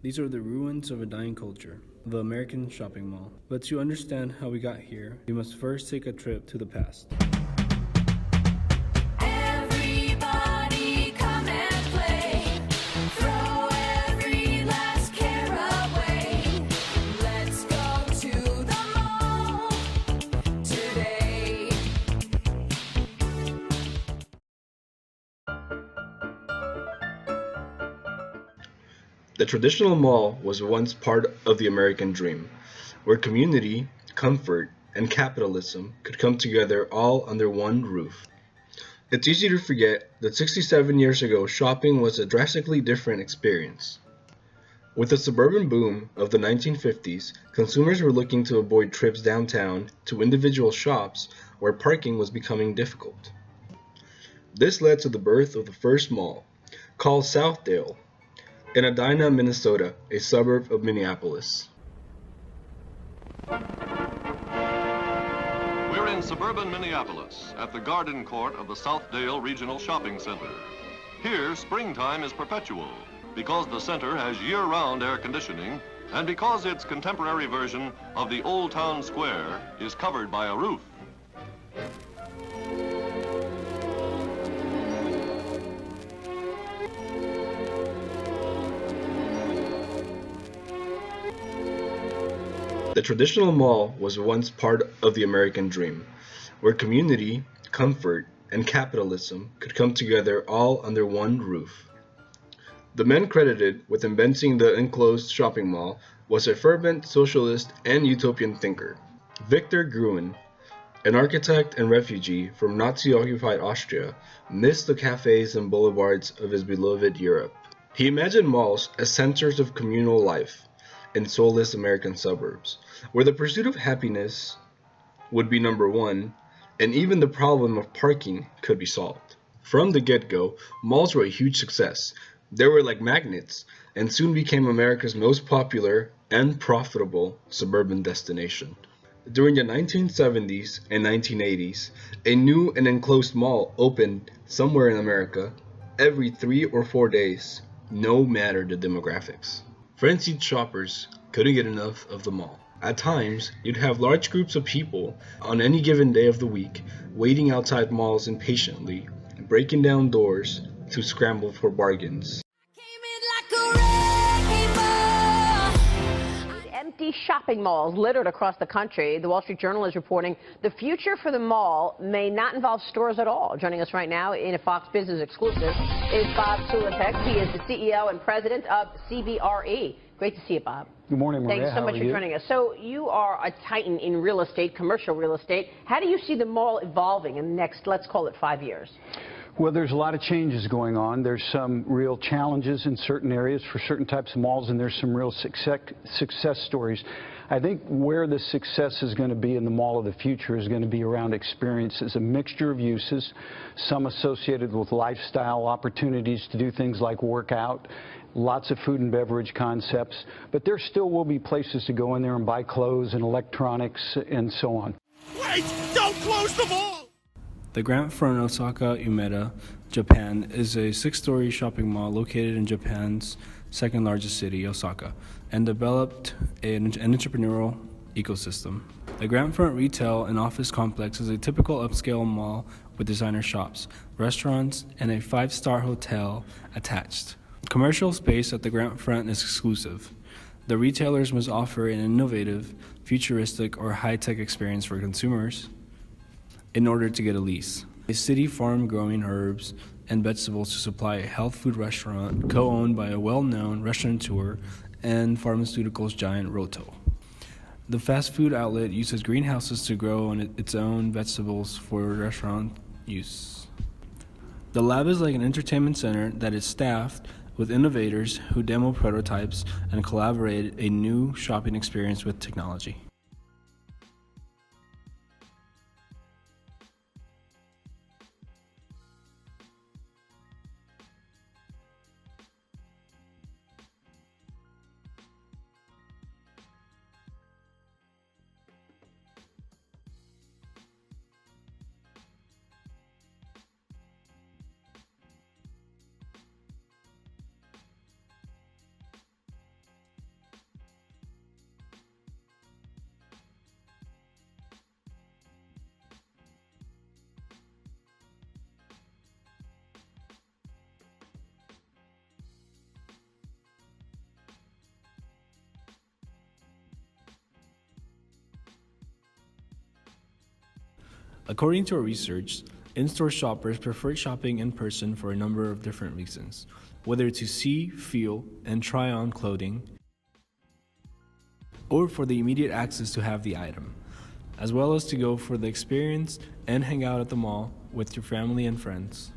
These are the ruins of a dying culture, the American shopping mall. But to understand how we got here, we must first take a trip to the past. Everybody come and play. Throw every last care away. Let's go to the mall today. The traditional mall was once part of the American dream, where community, comfort, and capitalism could come together all under one roof. It's easy to forget that 67 years ago, shopping was a drastically different experience. With the suburban boom of the 1950s, consumers were looking to avoid trips downtown to individual shops where parking was becoming difficult. This led to the birth of the first mall, called Southdale, in Edina, Minnesota, a suburb of Minneapolis. We're in suburban Minneapolis at the Garden Court of the Southdale Regional Shopping Center. Here, springtime is perpetual because the center has year-round air conditioning and because its contemporary version of the Old Town Square is covered by a roof. The traditional mall was once part of the American dream, where community, comfort, and capitalism could come together all under one roof. The man credited with inventing the enclosed shopping mall was a fervent socialist and utopian thinker, Victor Gruen. An architect and refugee from Nazi-occupied Austria, missed the cafes and boulevards of his beloved Europe. He imagined malls as centers of communal life in soulless American suburbs, where the pursuit of happiness would be number one, and even the problem of parking could be solved. From the get-go, malls were a huge success. They were like magnets, and soon became America's most popular and profitable suburban destination. During the 1970s and 1980s, a new and enclosed mall opened somewhere in America every 3 or 4 days, no matter the demographics. Frenzied shoppers couldn't get enough of the mall. At times, you'd have large groups of people on any given day of the week waiting outside malls impatiently, breaking down doors to scramble for bargains. Empty shopping malls littered across the country. The Wall Street Journal is reporting the future for the mall may not involve stores at all. Joining us right now in a Fox Business exclusive is Bob Sulentek. He is the CEO and president of CBRE. Great to see you, Bob. Good morning, Maria. Thanks so much for joining us. So you are a titan in real estate, commercial real estate. How do you see the mall evolving in the next, let's call it 5 years? Well, there's a lot of changes going on. There's some real challenges in certain areas for certain types of malls, and there's some real success stories. I think where the success is going to be in the mall of the future is going to be around experiences, a mixture of uses, some associated with lifestyle opportunities to do things like work out, lots of food and beverage concepts, but there still will be places to go in there and buy clothes and electronics and so on. Wait! Don't close the mall! The Grand Front Osaka Umeda, Japan, is a 6-story shopping mall located in Japan's second largest city, Osaka, and developed an entrepreneurial ecosystem. The Grand Front retail and office complex is a typical upscale mall with designer shops, restaurants, and a 5-star hotel attached. Commercial space at the Grand Front is exclusive. The retailers must offer an innovative, futuristic, or high-tech experience for consumers in order to get a lease. A city farm growing herbs and vegetables to supply a health food restaurant co-owned by a well-known restaurateur and pharmaceuticals giant Roto. The fast food outlet uses greenhouses to grow its own vegetables for restaurant use. The lab is like an entertainment center that is staffed with innovators who demo prototypes and collaborate a new shopping experience with technology. According to our research, in-store shoppers prefer shopping in person for a number of different reasons, whether to see, feel, and try on clothing, or for the immediate access to have the item, as well as to go for the experience and hang out at the mall with your family and friends.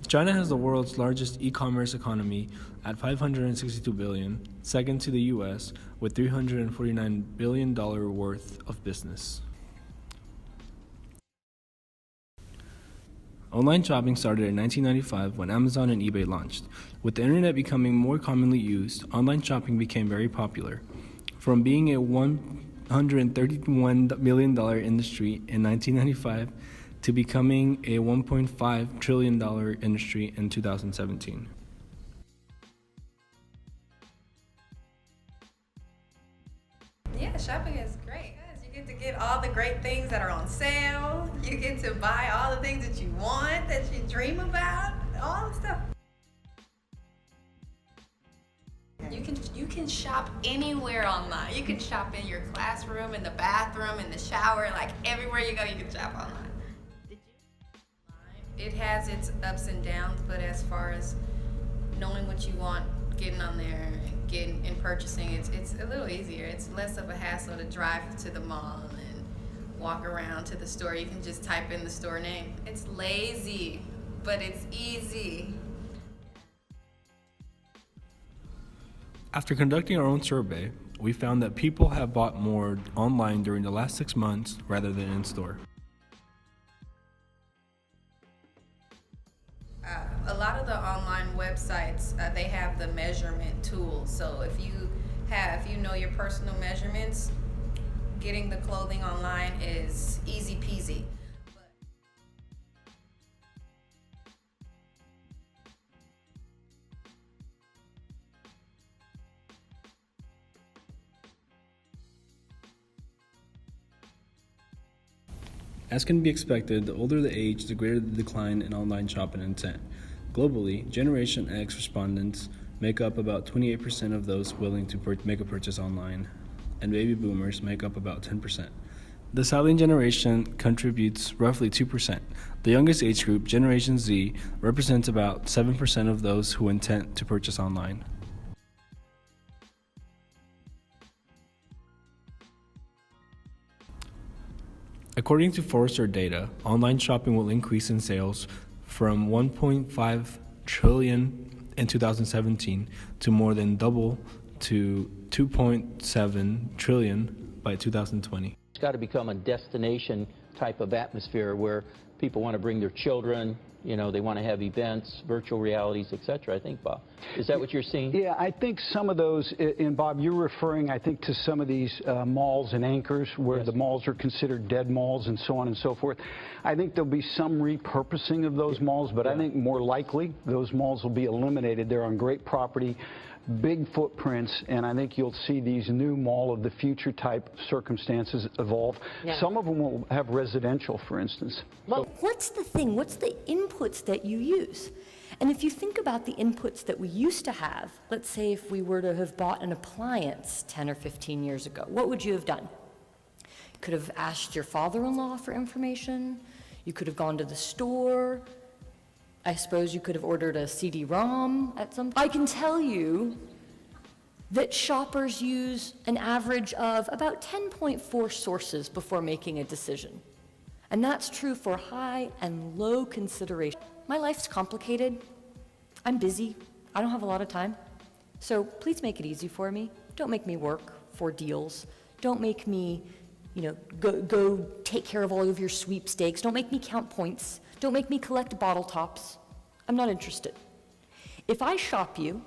China has the world's largest e-commerce economy at $562 billion, second to the US with $349 billion worth of business. Online shopping started in 1995 when Amazon and eBay launched. With the internet becoming more commonly used, online shopping became very popular. From being a $131 million industry in 1995 to becoming a $1.5 trillion industry in 2017. Yeah, shopping is great. You get to get all the great things that are on sale. You get to buy all the things that you want, that you dream about, all the stuff. You can shop anywhere online. You can shop in your classroom, in the bathroom, in the shower, like everywhere you go, you can shop online. It has its ups and downs, but as far as knowing what you want, getting on there, and purchasing, it's a little easier. It's less of a hassle to drive to the mall and walk around to the store. You can just type in the store name. It's lazy, but it's easy. After conducting our own survey, we found that people have bought more online during the last 6 months rather than in-store. A lot of the online websites, they have the measurement tool. So if you know your personal measurements, getting the clothing online is easy peasy. As can be expected, the older the age, the greater the decline in online shopping intent. Globally, Generation X respondents make up about 28% of those willing to make a purchase online, and baby boomers make up about 10%. The silent generation contributes roughly 2%. The youngest age group, Generation Z, represents about 7% of those who intend to purchase online. According to Forrester data, online shopping will increase in sales from $1.5 trillion in 2017 to more than double to $2.7 trillion by 2020. It's got to become a destination type of atmosphere where people want to bring their children, you know, they want to have events, virtual realities, etc. I think, Bob. Is that what you're seeing? Yeah, I think some of those, and Bob, you're referring, I think, to some of these malls and anchors where Yes. the malls are considered dead malls and so on and so forth. I think there'll be some repurposing of those malls, but I think more likely those malls will be eliminated. They're on great property, big footprints, and I think you'll see these new mall of the future type circumstances evolve. Yeah. Some of them will have residential, for instance. Well, what's the thing? What's the inputs that you use? And if you think about the inputs that we used to have, let's say if we were to have bought an appliance 10 or 15 years ago, what would you have done? You could have asked your father-in-law for information. You could have gone to the store. I suppose you could have ordered a CD-ROM at some point. I can tell you that shoppers use an average of about 10.4 sources before making a decision. And that's true for high and low consideration. My life's complicated. I'm busy. I don't have a lot of time. So please make it easy for me. Don't make me work for deals. Don't make me, go take care of all of your sweepstakes. Don't make me count points. Don't make me collect bottle tops. I'm not interested. If I shop you,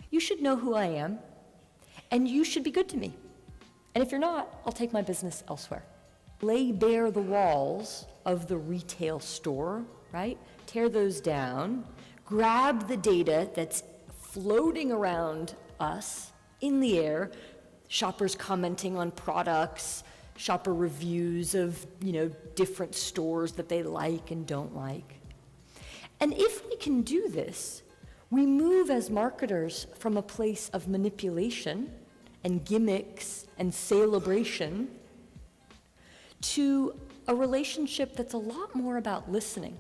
you should know who I am, and you should be good to me. And if you're not, I'll take my business elsewhere. Lay bare the walls of the retail store, right? Tear those down, grab the data that's floating around us in the air, shoppers commenting on products, shopper reviews of, different stores that they like and don't like. And if we can do this, we move as marketers from a place of manipulation and gimmicks and celebration to a relationship that's a lot more about listening.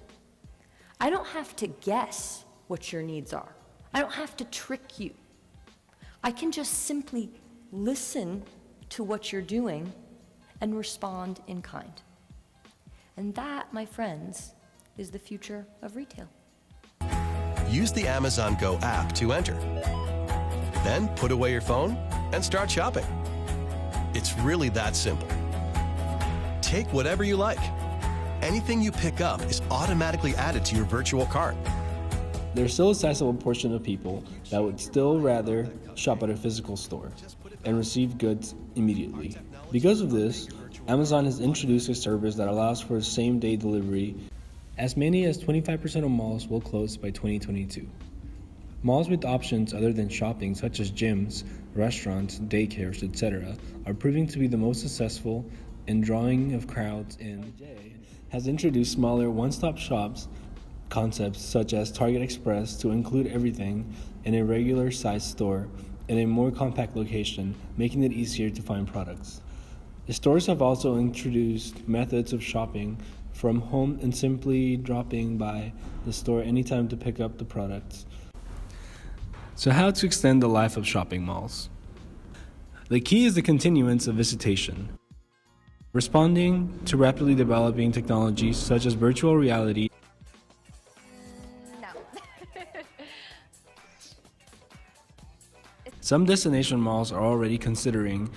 I don't have to guess what your needs are. I don't have to trick you. I can just simply listen to what you're doing and respond in kind. And that, my friends, is the future of retail. Use the Amazon Go app to enter. Then put away your phone and start shopping. It's really that simple. Take whatever you like. Anything you pick up is automatically added to your virtual cart. There's still a sizable portion of people that would still rather shop at a physical store and receive goods immediately. Because of this, Amazon has introduced a service that allows for same-day delivery. As many as 25% of malls will close by 2022. Malls with options other than shopping, such as gyms, restaurants, daycares, etc., are proving to be the most successful in drawing of crowds in. Has introduced smaller one-stop shops concepts such as Target Express to include everything in a regular sized store in a more compact location, making it easier to find products. The stores have also introduced methods of shopping from home and simply dropping by the store anytime to pick up the products. So how to extend the life of shopping malls? The key is the continuance of visitation. Responding to rapidly developing technologies such as virtual reality. Some destination malls are already considering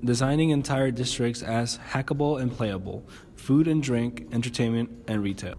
designing entire districts as hackable and playable, food and drink, entertainment, and retail.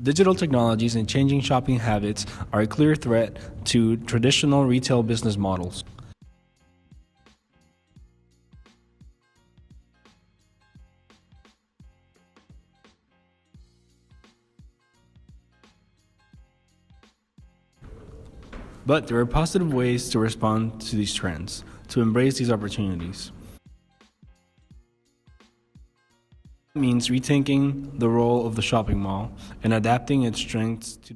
Digital technologies and changing shopping habits are a clear threat to traditional retail business models. But there are positive ways to respond to these trends, to embrace these opportunities. It means rethinking the role of the shopping mall and adapting its strengths to